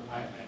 Stand.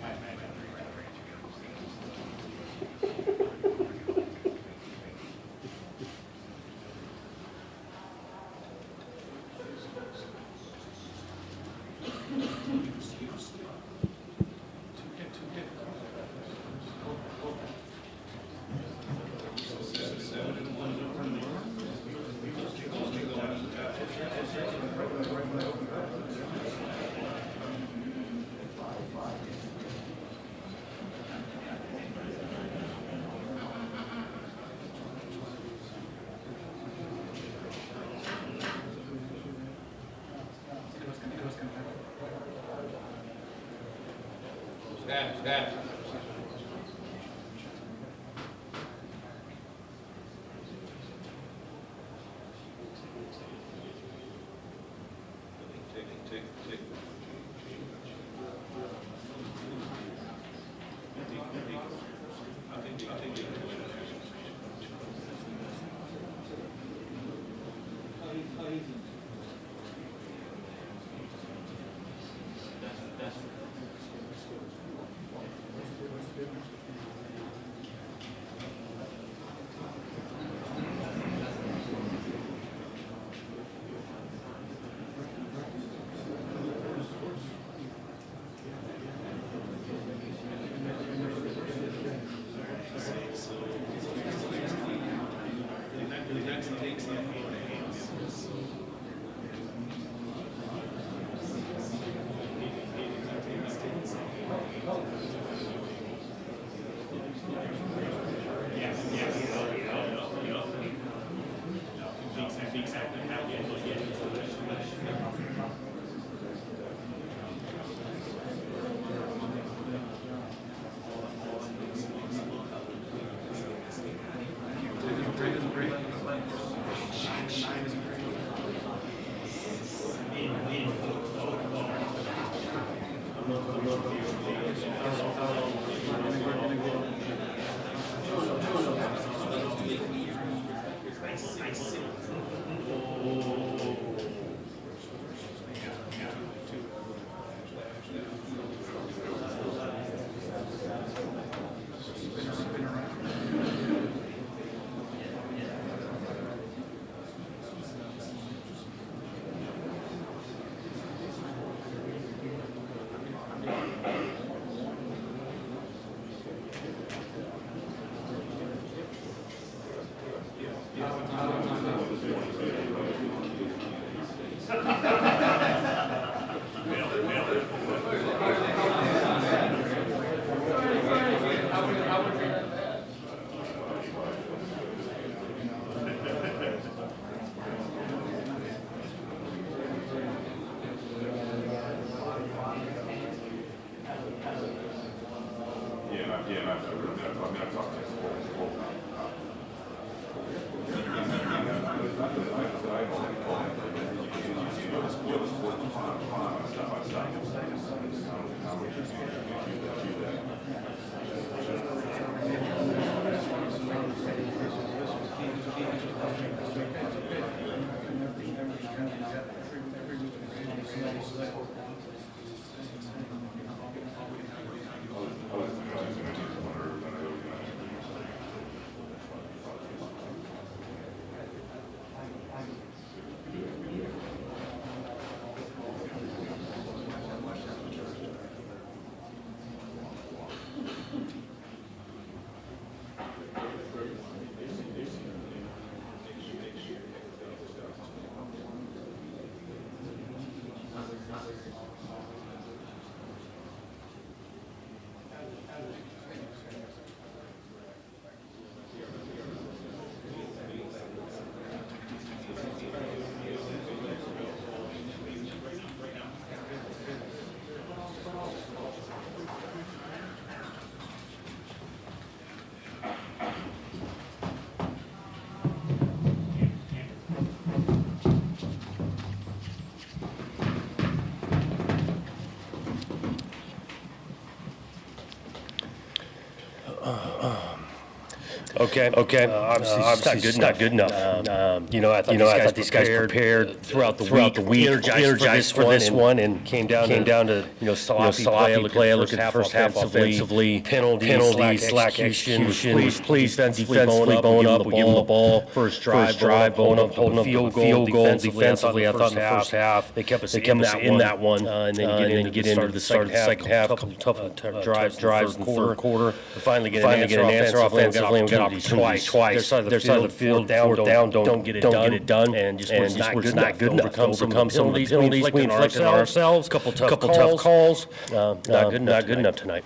Okay. Obviously, it's not good enough. I thought these guys prepared throughout the week, energized for this one, and came down to sloppy play. Look at the first half offensively, penalties, slack execution. Please defensively bone up. We give them the ball. First drive, bone up, holding up field goal. Defensively, I thought in the first half they kept us in that one, and then you get into the start of the second half. A couple tough drives in the third quarter. Finally get an answer offensively. We got opportunities twice. Their side of the field, don't get it done, and just was not good enough to overcome some of these penalties we inflicted on ourselves. A couple tough calls. Not good enough tonight.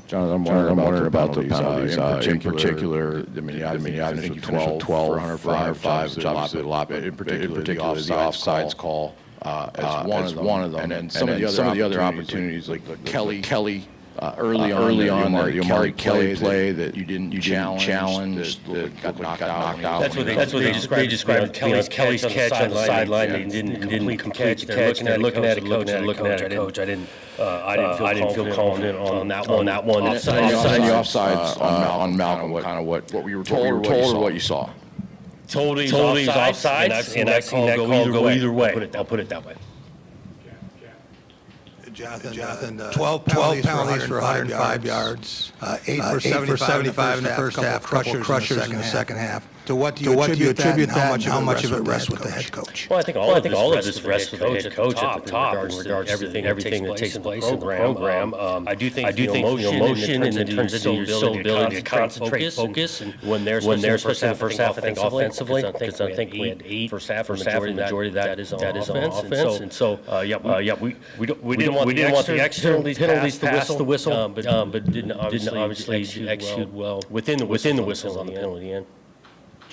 John, I'm wondering about the penalties. In particular, I think you finished with 12 for 105, which is obviously a lot, but in particular the offsides call as one of them. And then some of the other opportunities, like Kelly. Early on, the Omari Kelly play that you didn't challenge, that got knocked out. That's what they described Kelly's catch on the sideline. They didn't complete the catch. And they're looking at a coach. I didn't feel confident on that one. Offsides on Malcolm. Kind of what we were told or what you saw. Told he's offsides, and I've seen that call go either way. I'll put it that way. Jonathan, 12 penalties for 105 yards, 8 for 75 in the first half, crushers in the second half. To what do you attribute that, and how much of it rests with the head coach? Well, I think all of this rests with the head coach at the top in regards to everything that takes place in the program. I do think motion and in terms of your ability to concentrate, focus, and when they're supposed to have the first half, I think offensively, because I think we had 8 first half, majority of that is on offense, and so we didn't want the externalities past the whistle, but didn't obviously execute well within the whistles on the penalty end.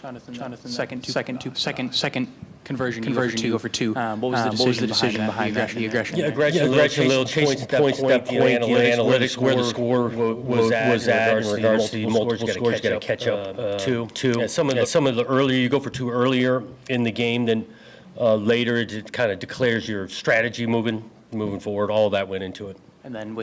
Jonathan, second conversion, you go for two. What was the decision behind the aggression? Yeah, aggression, little points at that point, analytics, where the score was at in regards to the multiple scores, got to catch up to. And some of the earlier, you go for 2 earlier in the game, then later it kind of declares your strategy moving forward. All of that went into it. And then we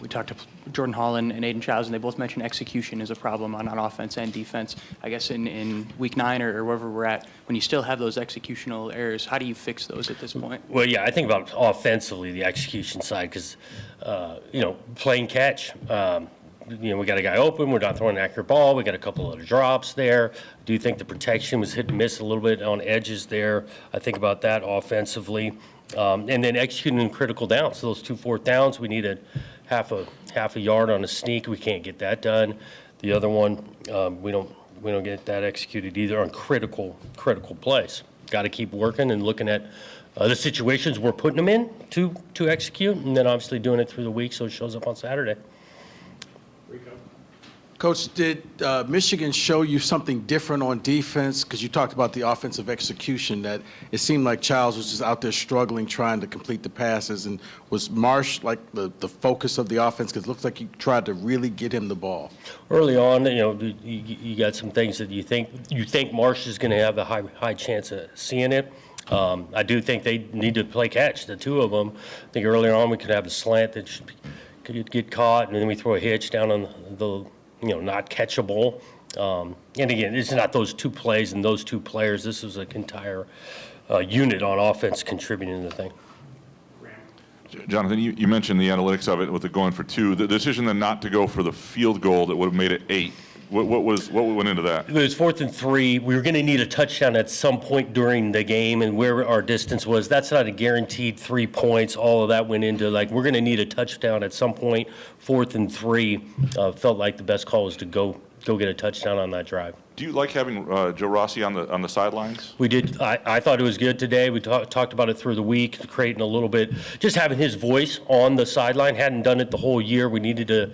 talked to Jordan Hall and Aiden Childs, and they both mentioned execution is a problem on offense and defense. I guess in week 9 or wherever we're at, when you still have those executional errors, how do you fix those at this point? Well, yeah, I think about offensively the execution side because, playing catch. We got a guy open. We're not throwing an accurate ball. We got a couple of drops there. Do you think the protection was hit and miss a little bit on edges there? I think about that offensively. And then executing in critical downs. So those 2 4th downs, we needed half a yard on a sneak. We can't get that done. The other one, we don't get that executed either on critical plays. Got to keep working and looking at the situations we're putting them in to execute, and then obviously doing it through the week so it shows up on Saturday. Coach, did Michigan show you something different on defense? Because you talked about the offensive execution, that it seemed like Childs was just out there struggling, trying to complete the passes. And was Marsh like the focus of the offense? Because it looks like you tried to really get him the ball. Early on, you got some things that you think Marsh is going to have a high chance of seeing it. I do think they need to play catch, the 2 of them. I think earlier on we could have a slant that could get caught, and then we throw a hitch down on the not catchable. And again, it's not those 2 plays and those 2 players. This was an entire unit on offense contributing to the thing. Jonathan, you mentioned the analytics of it with the going for 2. The decision then not to go for the field goal that would have made it 8. What went into that? It was 4th and 3. We were going to need a touchdown at some point during the game, and where our distance was, that's not a guaranteed 3 points. All of that went into we're going to need a touchdown at some point. 4th and 3 felt like the best call was to go get a touchdown on that drive. Do you like having Joe Rossi on the sidelines? We did. I thought it was good today. We talked about it through the week, creating a little bit, just having his voice on the sideline. Hadn't done it the whole year. We needed to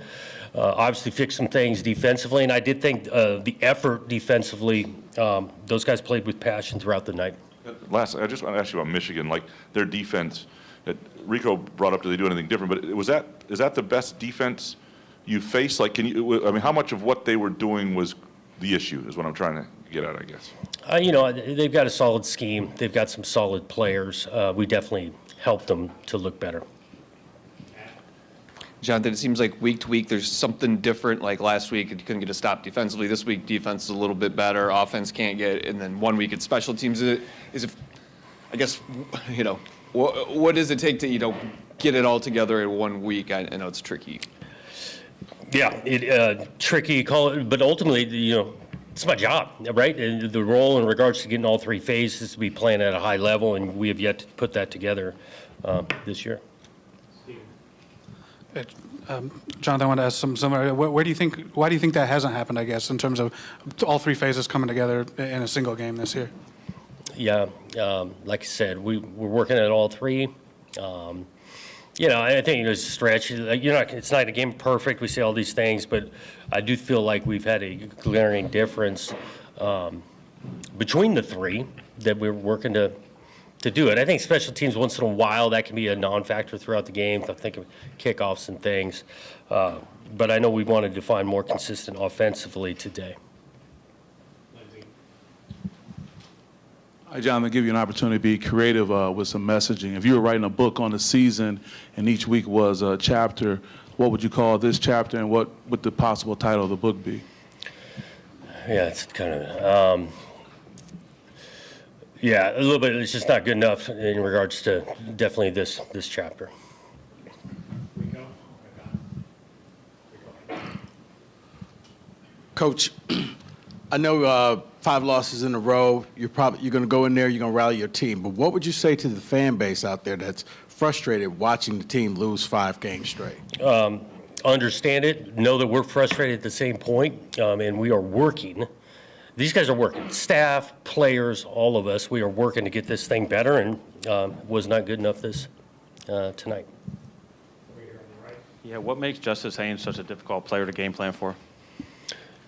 obviously fix some things defensively, and I did think the effort defensively, those guys played with passion throughout the night. Last, I just want to ask you about Michigan, like their defense. That Rico brought up, do they do anything different? But is that the best defense you faced? Like, how much of what they were doing was the issue? Is what I'm trying to get at, I guess. They've got a solid scheme. They've got some solid players. We definitely helped them to look better. Jonathan, it seems like week to week there's something different. Like last week, you couldn't get a stop defensively. This week, defense is a little bit better. Offense can't get, and then 1 week it's special teams. I guess, what does it take to get it all together in 1 week? I know it's tricky. Yeah, tricky call it, but ultimately, it's my job, right? And the role in regards to getting all three phases to be playing at a high level, and we have yet to put that together this year. Jonathan, I want to ask some similar. Why do you think that hasn't happened? I guess in terms of all three phases coming together in a single game this year. Yeah, like I said, we're working at all three. I think it's a stretch. It's not a game perfect. We say all these things, but I do feel like we've had a glaring difference between the three that we're working to do it. I think special teams once in a while that can be a non-factor throughout the game. I think of kickoffs and things, but I know we wanted to find more consistent offensively today. Hi, John. I'm going to give you an opportunity to be creative with some messaging. If you were writing a book on the season and each week was a chapter, what would you call this chapter and what would the possible title of the book be? Yeah, it's kind of, a little bit. It's just not good enough in regards to definitely this chapter. Coach, I know 5 losses in a row. You're going to go in there. You're going to rally your team. But what would you say to the fan base out there that's frustrated watching the team lose 5 games straight? Understand it. Know that we're frustrated at the same point, and we are working. These guys are working. Staff, players, all of us. We are working to get this thing better, and was not good enough this tonight. Yeah, what makes Justice Haynes such a difficult player to game plan for?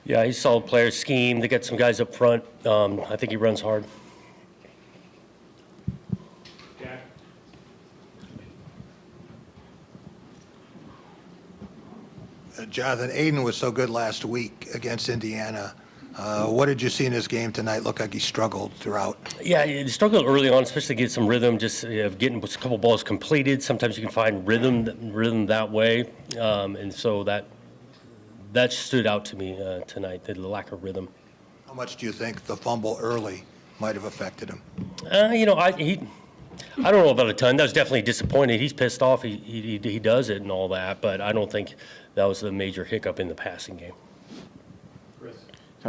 Yeah, he's a solid player. Scheme. They got some guys up front. I think he runs hard. Jonathan, Aiden was so good last week against Indiana. What did you see in his game tonight? Looked like he struggled throughout. Yeah, he struggled early on, especially get some rhythm, just getting a couple balls completed. Sometimes you can find rhythm that way, and so that stood out to me tonight, the lack of rhythm. How much do you think the fumble early might have affected him? I don't know about a ton. That was definitely disappointed. He's pissed off. He does it and all that, but I don't think that was the major hiccup in the passing game.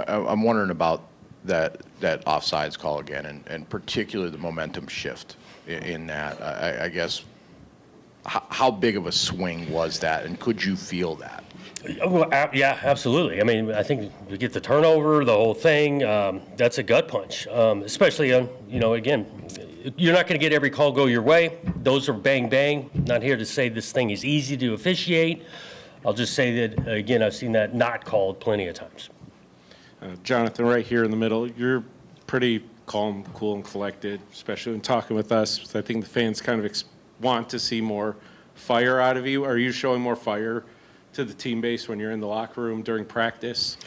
I'm wondering about that offsides call again, and particularly the momentum shift in that. I guess, how big of a swing was that, and could you feel that? Well, yeah, absolutely. I mean, I think you get the turnover, the whole thing. That's a gut punch, especially on, again, you're not going to get every call go your way. Those are bang, bang. Not here to say this thing is easy to officiate. I'll just say that, again, I've seen that not called plenty of times. Jonathan, right here in the middle, you're pretty calm, cool, and collected, especially when talking with us. I think the fans kind of want to see more fire out of you. Are you showing more fire to the team base when you're in the locker room during practice?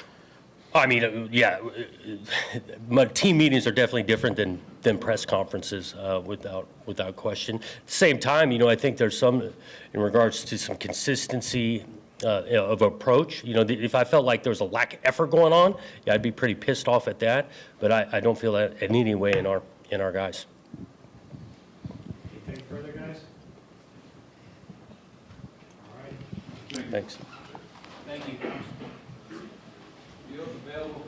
I mean, yeah, my team meetings are definitely different than press conferences, without question. At the same time, I think there's some, in regards to some consistency of approach. If I felt like there was a lack of effort going on, yeah, I'd be pretty pissed off at that. But I don't feel that in any way in our guys. Anything further, guys? All right. Thanks. Thank you. You available